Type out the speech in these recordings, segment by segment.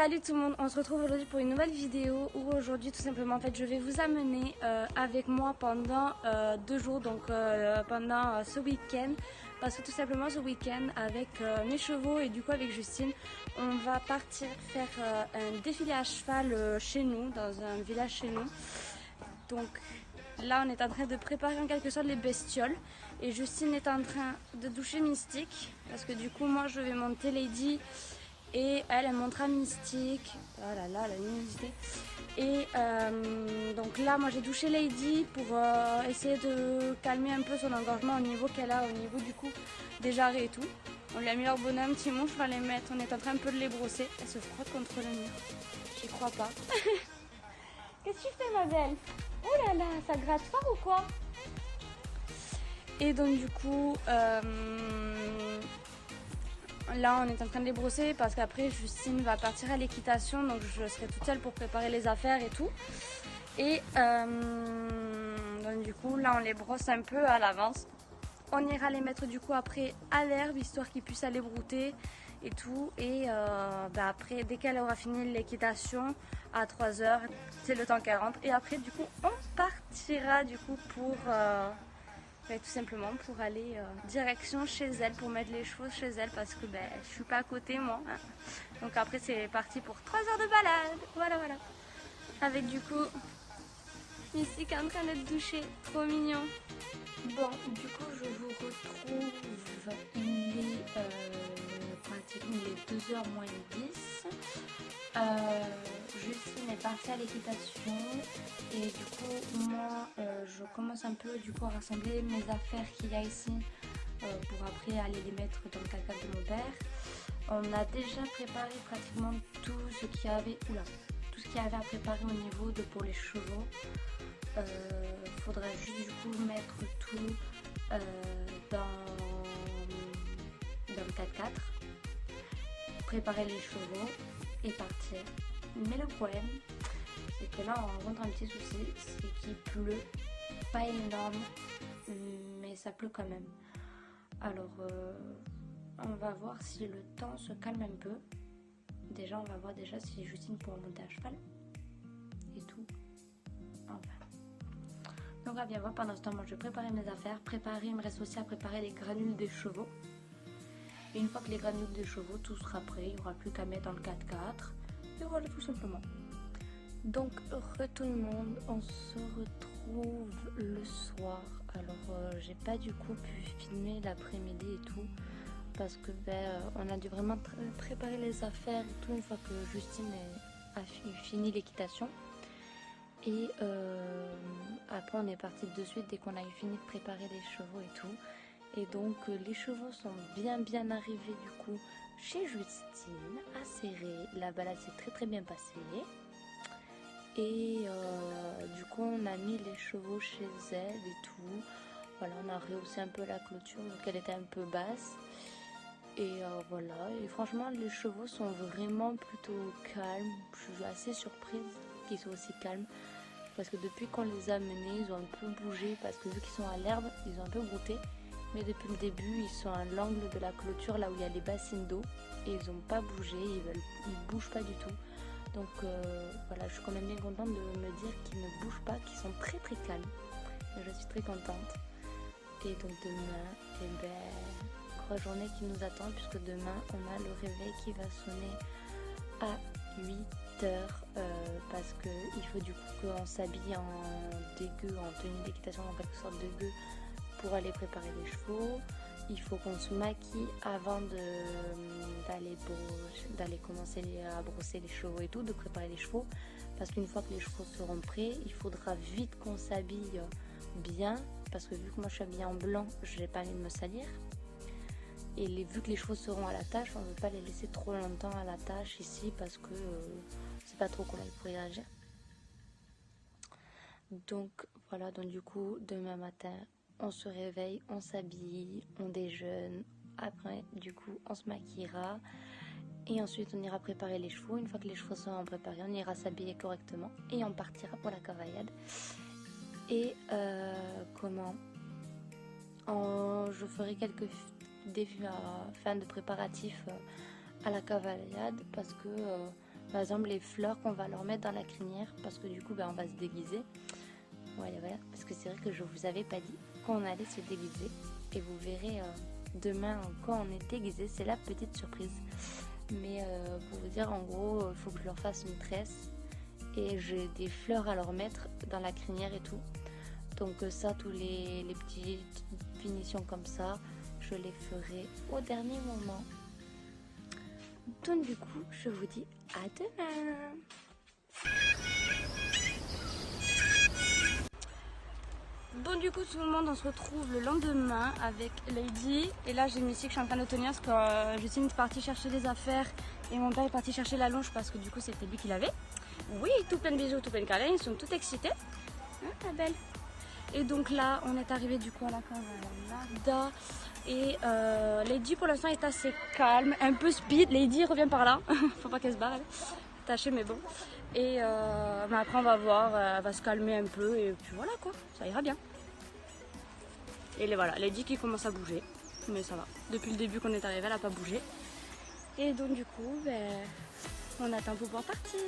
Salut tout le monde, on se retrouve aujourd'hui pour une nouvelle vidéo où aujourd'hui tout simplement en fait je vais vous amener avec moi pendant 2 jours, donc pendant ce week-end, parce que tout simplement ce week-end avec mes chevaux et du coup avec Justine on va partir faire un défilé à cheval chez nous, dans un village chez nous. Donc là on est en train de préparer en quelque sorte les bestioles et Justine est en train de doucher Mystique parce que du coup moi je vais monter Lady et elle montera Mystique. Oh là là, la luminosité. Et donc là moi j'ai douché Lady pour essayer de calmer un peu son engorgement au niveau qu'elle a, au niveau du coup des jarrets et tout. On lui a mis leur bonhomme, Timon, je vais les mettre, on est en train un peu de les brosser. Elle se frotte contre le mur, j'y crois pas. Qu'est-ce que tu fais ma belle? Oh là là, ça gratte fort ou quoi? Et donc du coup, là on est en train de les brosser parce qu'après Justine va partir à l'équitation, donc je serai toute seule pour préparer les affaires et tout. Et donc du coup là on les brosse un peu à l'avance. On ira les mettre du coup après à l'herbe histoire qu'ils puissent aller brouter et tout. Et après dès qu'elle aura fini l'équitation à 3h, c'est le temps qu'elle rentre. Et après du coup on partira du coup pour tout simplement pour aller direction chez elle, pour mettre les chevaux chez elle parce que je suis pas à côté moi. Hein. Donc après c'est parti pour 3 heures de balade. Voilà. Avec du coup Mystique en train d'être douchée, trop mignon. Bon, du coup, je vous retrouve. Il est pratiquement 2h moins 10. Justine est partie à l'équitation et du coup, moi, je commence un peu du coup à rassembler mes affaires qu'il y a ici pour après aller les mettre dans le caca de mon père. On a déjà préparé pratiquement tout ce qu'il y avait. Tout ce qu'il y avait à préparer au niveau de pour les chevaux. Faudrait juste du coup mettre tout dans le 4x4, préparer les chevaux et partir. Mais le problème c'est que là on rencontre un petit souci, c'est qu'il pleut, pas énorme mais ça pleut quand même. Alors on va voir si le temps se calme un peu. Déjà on va voir déjà si Justine pourra monter à cheval et tout. Donc on va bien voir, pendant ce temps moi je vais préparer mes affaires, il me reste aussi à préparer les granules des chevaux. Et une fois que les granules des chevaux, tout sera prêt, il n'y aura plus qu'à mettre dans le 4x4. Et voilà tout simplement. Donc tout le monde, on se retrouve le soir. Alors j'ai pas du coup pu filmer l'après-midi et tout. Parce que on a dû vraiment préparer les affaires et tout une fois que Justine a fini l'équitation. Et après on est parti de suite dès qu'on a eu fini de préparer les chevaux et tout. Et donc les chevaux sont bien arrivés du coup chez Justine, acérés. La balade s'est très bien passée. Et du coup on a mis les chevaux chez elle et tout. Voilà, on a rehaussé un peu la clôture donc elle était un peu basse. Et voilà, et franchement les chevaux sont vraiment plutôt calmes. Je suis assez surprise qu'ils soient aussi calmes. Parce que depuis qu'on les a menés, ils ont un peu bougé. Parce que vu qu'ils sont à l'herbe, ils ont un peu brouté. Mais depuis le début, ils sont à l'angle de la clôture, là où il y a les bassines d'eau. Et ils n'ont pas bougé, ils bougent pas du tout. Donc voilà, je suis quand même bien contente de me dire qu'ils ne bougent pas, qu'ils sont très calmes. Et je suis très contente. Et donc demain, grosse journée qui nous attend. Puisque demain, on a le réveil qui va sonner à 8h parce qu'il faut du coup qu'on s'habille en dégueu, en tenue d'équitation, en quelque sorte de gueux pour aller préparer les chevaux. Il faut qu'on se maquille avant d'aller commencer à brosser les chevaux et tout, de préparer les chevaux, parce qu'une fois que les chevaux seront prêts, il faudra vite qu'on s'habille bien, parce que vu que moi je suis habillée en blanc, je n'ai pas envie de me salir. Et vu que les chevaux seront à la tâche, on ne veut pas les laisser trop longtemps à la tâche ici parce que c'est pas trop comment ils pourraient réagir. Donc voilà, donc du coup demain matin on se réveille, on s'habille, on déjeune, après du coup on se maquillera et ensuite on ira préparer les chevaux. Une fois que les chevaux seront préparés, on ira s'habiller correctement et on partira pour la cavallade. Et je ferai quelques fin de préparatifs à la cavallade parce que par exemple les fleurs qu'on va leur mettre dans la crinière parce que du coup on va se déguiser. Voilà, parce que c'est vrai que je vous avais pas dit qu'on allait se déguiser et vous verrez demain quand on est déguisé, c'est la petite surprise. Mais pour vous dire, en gros, il faut que je leur fasse une tresse et j'ai des fleurs à leur mettre dans la crinière et tout. Donc ça, tous les petites finitions comme ça, je les ferai au dernier moment. Donc du coup, je vous dis à demain. Bon du coup tout le monde, on se retrouve le lendemain avec Lady. Et là j'ai Missy que je suis en train de tenir parce que Justine est partie chercher des affaires et mon père est parti chercher la longe parce que du coup c'était lui qui l'avait. Oui, tout plein de bisous, tout plein de câlins, ils sont tout excités. Hein, ta belle. Et donc là on est arrivé du coup à la Cavalada. Et Lady pour l'instant est assez calme, un peu speed. Lady revient par là, faut pas qu'elle se barre elle. Tachée mais bon. Et mais après on va voir, elle va se calmer un peu et puis voilà quoi, ça ira bien. Et les voilà, Lady qui commence à bouger, mais ça va. Depuis le début qu'on est arrivé, elle n'a pas bougé. Et donc du coup, on attend pour pouvoir partir.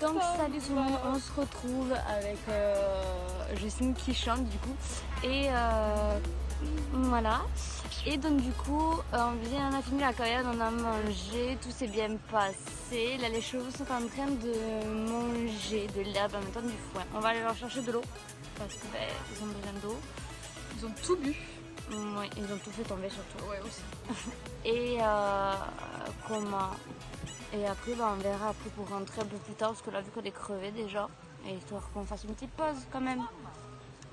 Donc salut tout le monde, on se retrouve avec Justine qui chante du coup et voilà. Et donc du coup on a fini la carrière, on a mangé, tout s'est bien passé. Là les chevaux sont en train de manger de l'herbe en même temps du foin. On va aller leur chercher de l'eau parce que ils ont besoin d'eau. Ils ont tout bu. Oui, ils ont tout fait tomber surtout. Ouais aussi. Et comment? Et après on verra après pour rentrer un peu plus tard parce que là vu qu'on est crevé déjà. Et histoire qu'on fasse une petite pause quand même.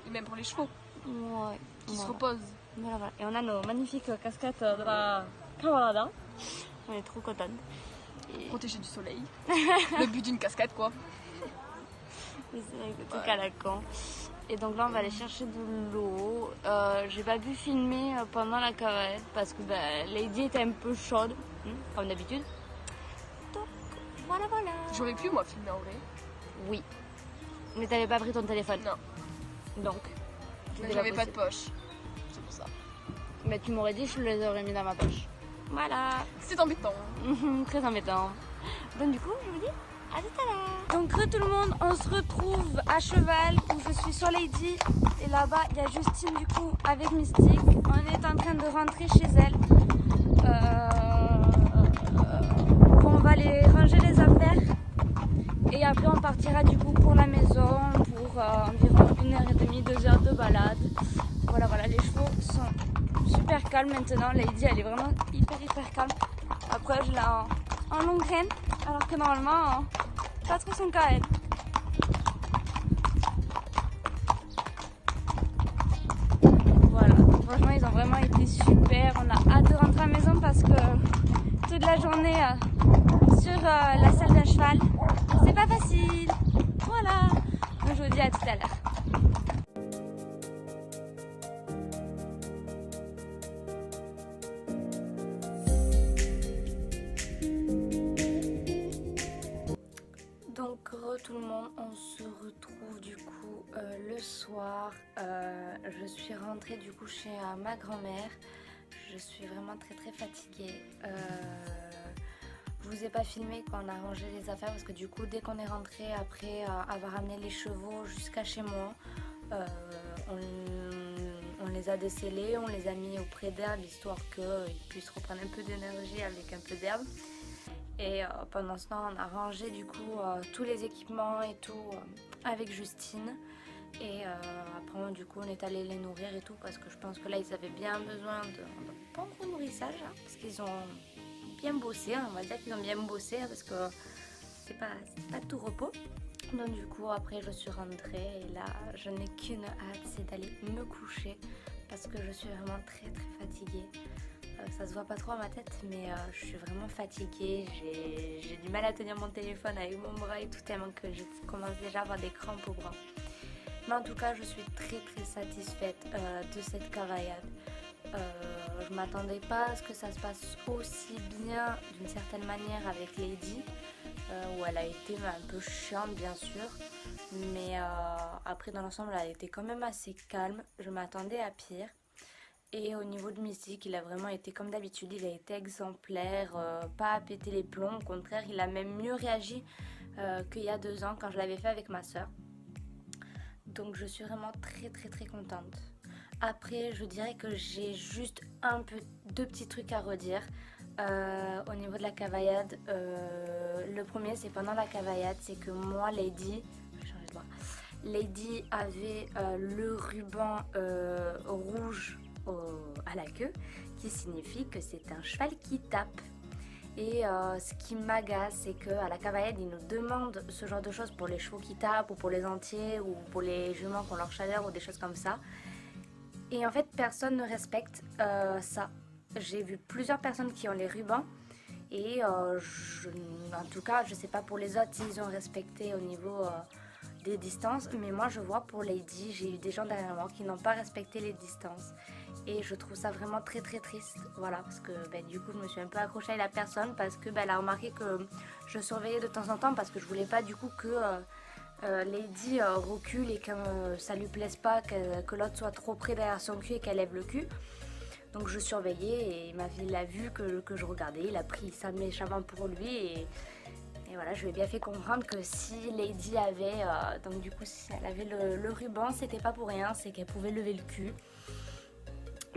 Et même pour les chevaux. Ouais. Qui se reposent. Voilà. Et on a nos magnifiques casquettes de la Cavalada. On est trop contentes. Et... protégés du soleil. Le but d'une casquette quoi. C'est le truc à la con. Et donc là on va aller chercher de l'eau. J'ai pas pu filmer pendant la cavalade parce que Lady était un peu chaude, comme d'habitude. Donc voilà. J'aurais pu moi filmer en vrai. Oui. Mais t'avais pas pris ton téléphone. Non. Donc. J'avais pas de poche. C'est pour ça. Mais tu m'aurais dit, je les aurais mis dans ma poche. Voilà. C'est embêtant. Très embêtant. Donc du coup, je vous dis à tout à l'heure. Donc tout le monde, on se retrouve à cheval où je suis sur Lady. Et là-bas, il y a Justine du coup avec Mystique. On est en train de rentrer chez elle. On va aller ranger les affaires. Et après, on partira du coup pour la maison pour environ 1h30, 2 heures de balade. Voilà, les chevaux sont super calmes maintenant. Lady, elle est vraiment hyper calme. Après, je l'ai en longue graine, alors que normalement, pas trop son cas, elle. est super. On a hâte de rentrer à la maison parce que toute la journée sur la selle d'un cheval, c'est pas facile. Voilà. Donc je vous dis à tout à l'heure. Donc tout le monde, on se retrouve du coup le soir. Je suis rentrée du coup chez ma grand-mère. Je suis vraiment très fatiguée. Je vous ai pas filmé quand on a rangé les affaires parce que du coup dès qu'on est rentré après avoir amené les chevaux jusqu'à chez moi, on les a décellés, on les a mis auprès d'herbe histoire qu'ils puissent reprendre un peu d'énergie avec un peu d'herbe. Et pendant ce temps on a rangé du coup tous les équipements et tout avec Justine. Et après du coup on est allé les nourrir et tout parce que je pense que là ils avaient bien besoin de bon gros nourrissage hein, parce qu'ils ont bien bossé, hein, on va dire qu'ils ont bien bossé hein, parce que c'est pas tout repos. Donc du coup après je suis rentrée et là je n'ai qu'une hâte, c'est d'aller me coucher parce que je suis vraiment très fatiguée. Ça se voit pas trop à ma tête mais je suis vraiment fatiguée, j'ai du mal à tenir mon téléphone avec mon bras et tout tellement que je commence déjà à avoir des crampes au bras. Mais en tout cas je suis très satisfaite de cette cavallade. Je m'attendais pas à ce que ça se passe aussi bien d'une certaine manière avec Lady où elle a été un peu chiante bien sûr mais après dans l'ensemble elle a été quand même assez calme, je m'attendais à pire. Et au niveau de Mystique, il a vraiment été comme d'habitude, il a été exemplaire, pas à péter les plombs, au contraire il a même mieux réagi qu'il y a 2 ans quand je l'avais fait avec ma soeur. Donc je suis vraiment très contente. Après je dirais que j'ai juste deux petits trucs à redire au niveau de la cavallade. Le premier c'est pendant la cavallade, c'est que moi Lady, je vais changer de bras. Lady avait le ruban rouge à la queue qui signifie que c'est un cheval qui tape. Et ce qui m'agace c'est qu'à la cavallade ils nous demandent ce genre de choses pour les chevaux qui tapent ou pour les entiers ou pour les juments qui ont leur chaleur ou des choses comme ça. Et en fait personne ne respecte ça. J'ai vu plusieurs personnes qui ont les rubans et en tout cas je sais pas pour les autres s'ils ont respecté au niveau des distances, mais moi je vois pour Lady, j'ai eu des gens derrière moi qui n'ont pas respecté les distances et je trouve ça vraiment très triste, voilà, parce que du coup je me suis un peu accrochée à la personne parce que elle a remarqué que je surveillais de temps en temps parce que je voulais pas du coup que Lady recule et que ça lui plaise pas que l'autre soit trop près derrière son cul et qu'elle lève le cul. Donc je surveillais et il a vu que je regardais, il a pris ça méchamment pour lui et voilà, je lui ai bien fait comprendre que si Lady avait, donc du coup si elle avait le ruban, c'était pas pour rien, c'est qu'elle pouvait lever le cul.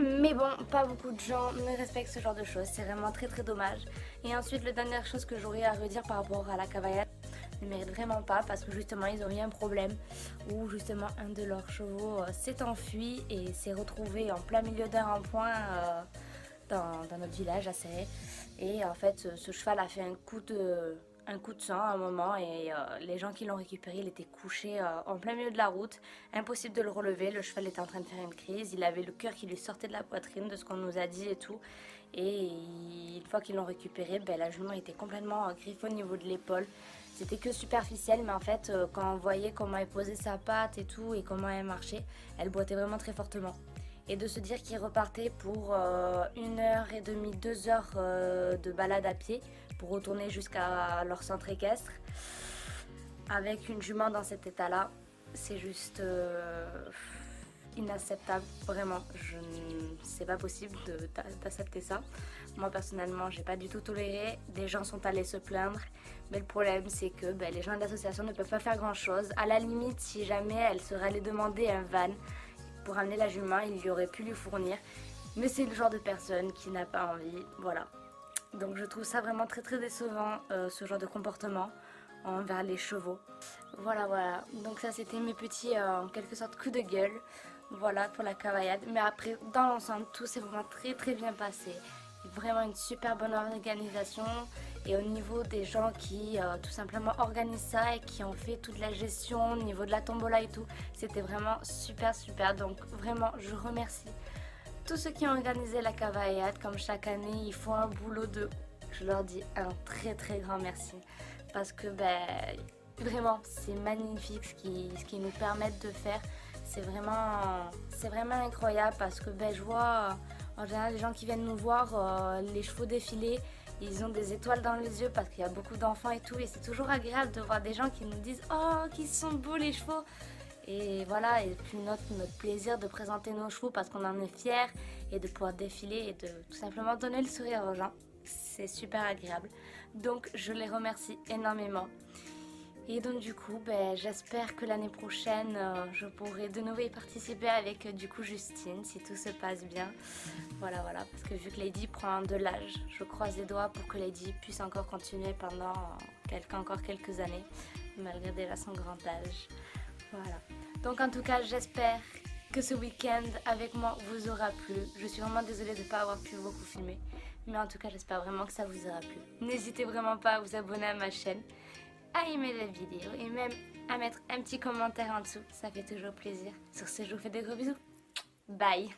Mais bon, pas beaucoup de gens ne respectent ce genre de choses, c'est vraiment très dommage. Et ensuite, la dernière chose que j'aurais à redire par rapport à la cavallade, ne mérite vraiment pas parce que justement ils ont eu un problème où justement un de leurs chevaux s'est enfui et s'est retrouvé en plein milieu d'un rond-point dans notre village à Serré. Et en fait ce cheval a fait un coup de sang à un moment et les gens qui l'ont récupéré, il était couché en plein milieu de la route, impossible de le relever, le cheval était en train de faire une crise, il avait le cœur qui lui sortait de la poitrine de ce qu'on nous a dit et tout. Et une fois qu'ils l'ont récupéré, la jument était complètement griffée au niveau de l'épaule. C'était que superficiel, mais en fait quand on voyait comment elle posait sa patte et tout et comment elle marchait, elle boitait vraiment très fortement. Et de se dire qu'ils repartaient pour 1h30, 2 heures de balade à pied pour retourner jusqu'à leur centre équestre avec une jument dans cet état-là, c'est juste inacceptable, vraiment. C'est pas possible d'accepter ça. Moi personnellement, j'ai pas du tout toléré. Des gens sont allés se plaindre, mais le problème c'est que les gens de l'association ne peuvent pas faire grand chose. À la limite, si jamais elle serait allée demander un van pour amener la jument, il y aurait pu lui fournir. Mais c'est le genre de personne qui n'a pas envie, voilà. Donc je trouve ça vraiment très décevant, ce genre de comportement envers les chevaux. Voilà. Donc ça c'était mes petits, en quelque sorte, coups de gueule. Voilà pour la cavallade. Mais après, dans l'ensemble, tout s'est vraiment très bien passé. Vraiment une super bonne organisation. Et au niveau des gens qui tout simplement organisent ça et qui ont fait toute la gestion au niveau de la tombola et tout, c'était vraiment super. Donc vraiment, je remercie tous ceux qui ont organisé la cavallade, comme chaque année, ils font un boulot de... Je leur dis un très très grand merci. Parce que vraiment, c'est magnifique ce qu'ils nous permettent de faire. C'est vraiment incroyable parce que je vois en général les gens qui viennent nous voir, les chevaux défiler, ils ont des étoiles dans les yeux parce qu'il y a beaucoup d'enfants et tout. Et c'est toujours agréable de voir des gens qui nous disent « Oh, qu'ils sont beaux les chevaux !» Et voilà, et puis notre plaisir de présenter nos chevaux parce qu'on en est fiers et de pouvoir défiler et de tout simplement donner le sourire aux gens. C'est super agréable. Donc je les remercie énormément. Et donc du coup, j'espère que l'année prochaine, je pourrai de nouveau y participer avec du coup Justine, si tout se passe bien. Voilà, parce que vu que Lady prend de l'âge, je croise les doigts pour que Lady puisse encore continuer pendant encore quelques années, malgré déjà son grand âge. Voilà. Donc en tout cas, j'espère que ce week-end avec moi vous aura plu. Je suis vraiment désolée de ne pas avoir pu beaucoup filmer. Mais en tout cas, j'espère vraiment que ça vous aura plu. N'hésitez vraiment pas à vous abonner à ma chaîne, à aimer la vidéo et même à mettre un petit commentaire en dessous. Ça fait toujours plaisir. Sur ce, je vous fais des gros bisous. Bye!